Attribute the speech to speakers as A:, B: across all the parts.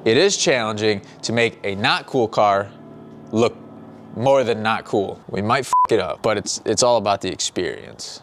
A: It is challenging to make a not cool car look more than not cool. We might f it up, but it's all about the experience.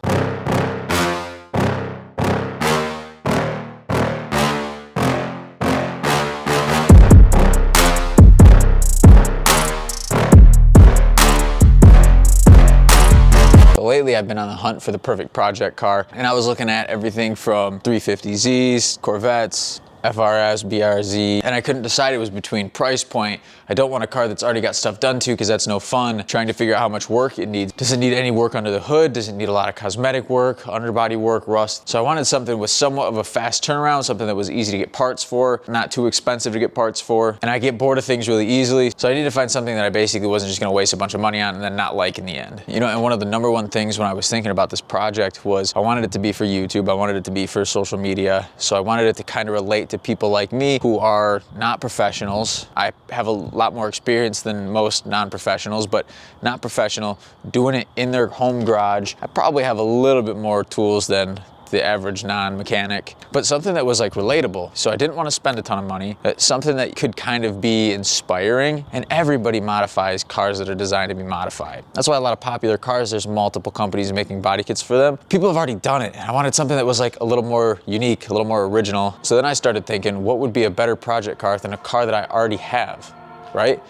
A: Lately, I've been on the hunt for the perfect project car, and I was looking at everything from 350Zs, Corvettes, FRS, BRZ, and I couldn't decide. It was between price point. I don't want a car that's already got stuff done to, because that's no fun. Trying to figure out how much work it needs. Does it need any work under the hood? Does it need a lot of cosmetic work, underbody work, rust? So I wanted something with somewhat of a fast turnaround, something that was easy to get parts for, not too expensive to get parts for, and I get bored of things really easily. So I needed to find something that I basically wasn't just gonna waste a bunch of money on and then not like in the end. You know, and one of the number one things when I was thinking about this project was I wanted it to be for YouTube, I wanted it to be for social media, so I wanted it to kind of relate to people like me who are not professionals. I have a lot more experience than most non-professionals, but not professional, doing it in their home garage. I probably have a little bit more tools than the average non-mechanic, but something that was like relatable. So I didn't want to spend a ton of money, something that could kind of be inspiring, and everybody modifies cars that are designed to be modified. That's why a lot of popular cars, there's multiple companies making body kits for them. People have already done it, and I wanted something that was like a little more unique, a little more original. So then I started thinking, what would be a better project car than a car that I already have, right?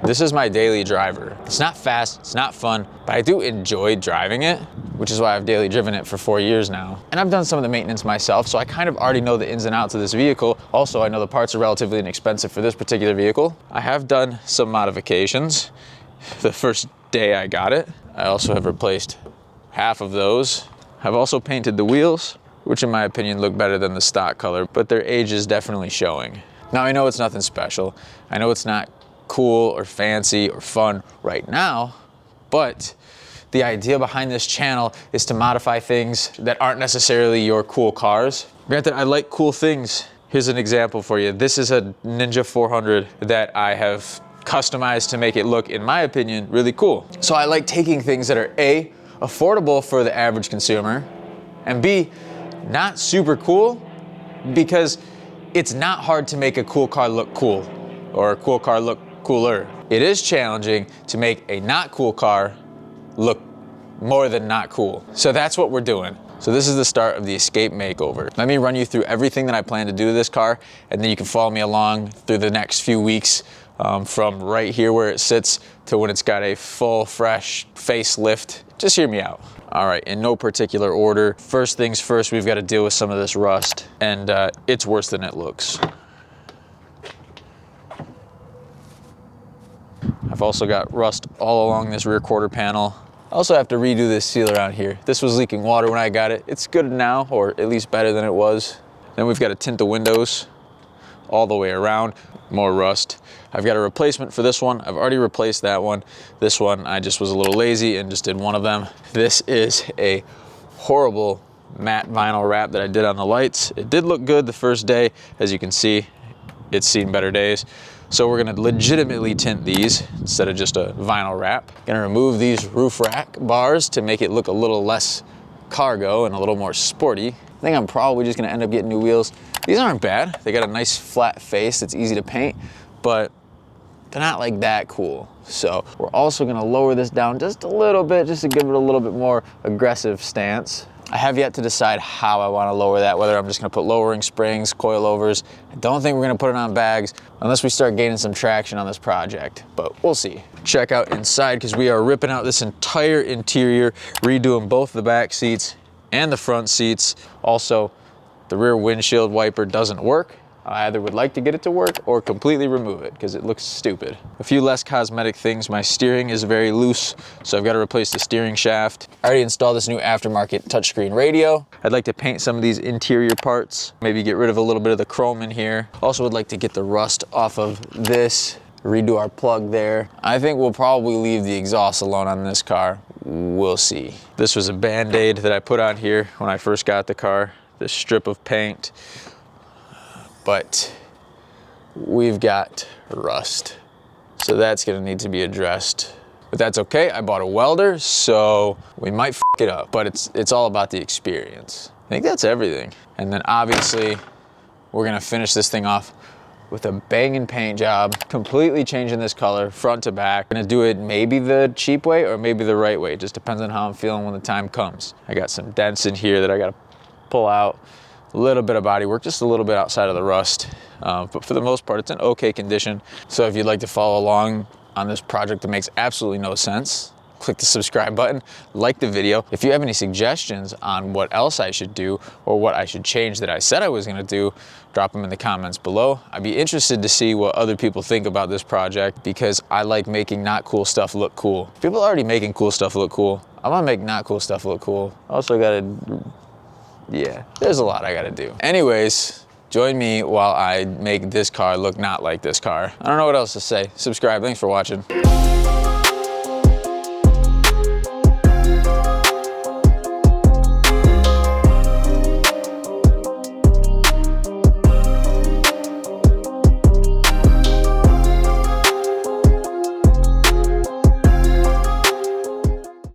A: This is my daily driver. It's not fast, it's not fun, but I do enjoy driving it, which is why I've daily driven it for 4 years now. And I've done some of the maintenance myself, so I kind of already know the ins and outs of this vehicle. Also, I know the parts are relatively inexpensive for this particular vehicle. I have done some modifications the first day I got it. I also have replaced half of those. I've also painted the wheels, which in my opinion look better than the stock color, but their age is definitely showing. Now I know it's nothing special. I know it's not cool or fancy or fun right now, but the idea behind this channel is to modify things that aren't necessarily your cool cars. Granted, I like cool things. Here's an example for you. This is a Ninja 400 that I have customized to make it look, in my opinion, really cool. So I like taking things that are A, affordable for the average consumer, and B, not super cool, because it's not hard to make a cool car look cool, or a cool car look cooler. It is challenging to make a not cool car look more than not cool. So that's what we're doing. So this is the start of the Escape makeover. Let me run you through everything that I plan to do to this car, and then you can follow me along through the next few weeks, from right here where it sits to when it's got a full, fresh facelift. Just hear me out. All right, in no particular order. First things first, we've got to deal with some of this rust, and it's worse than it looks. I've also got rust all along this rear quarter panel. I also have to redo this seal around here. This was leaking water when I got it. It's good now, or at least better than it was. Then we've got to tint the windows all the way around. More rust. I've got a replacement for this one. I've already replaced that one. This one, I just was a little lazy and just did one of them. This is a horrible matte vinyl wrap that I did on the lights. It did look good the first day. As you can see, it's seen better days. So we're gonna legitimately tint these instead of just a vinyl wrap. Gonna remove these roof rack bars to make it look a little less cargo and a little more sporty. I think I'm probably just gonna end up getting new wheels. These aren't bad. They got a nice flat face that's easy to paint, but they're not like that cool. So we're also gonna lower this down just a little bit, just to give it a little bit more aggressive stance. I have yet to decide how I want to lower that, whether I'm just going to put lowering springs, coilovers. I don't think we're going to put it on bags unless we start gaining some traction on this project, but we'll see. Check out inside, because we are ripping out this entire interior, redoing both the back seats and the front seats. Also, the rear windshield wiper doesn't work. I either would like to get it to work or completely remove it because it looks stupid. A few less cosmetic things. My steering is very loose, so I've got to replace the steering shaft. I already installed this new aftermarket touchscreen radio. I'd like to paint some of these interior parts, maybe get rid of a little bit of the chrome in here. Also would like to get the rust off of this, redo our plug there. I think we'll probably leave the exhaust alone on this car. We'll see. This was a Band-Aid that I put on here when I first got the car, this strip of paint. But we've got rust, so that's gonna need to be addressed. But that's okay, I bought a welder, so we might f it up, but it's all about the experience. I think that's everything. And then obviously, we're gonna finish this thing off with a banging paint job, completely changing this color front to back. Gonna do it maybe the cheap way or maybe the right way. It just depends on how I'm feeling when the time comes. I got some dents in here that I gotta pull out. A little bit of body work, just a little bit outside of the rust. But for the most part, it's in okay condition. So if you'd like to follow along on this project that makes absolutely no sense, click the subscribe button, like the video. If you have any suggestions on what else I should do or what I should change that I said I was gonna do, drop them in the comments below. I'd be interested to see what other people think about this project because I like making not cool stuff look cool. People are already making cool stuff look cool. I wanna make not cool stuff look cool. Also yeah, there's a lot I gotta do. Anyways, join me while I make this car look not like this car. I don't know what else to say. Subscribe, thanks for watching.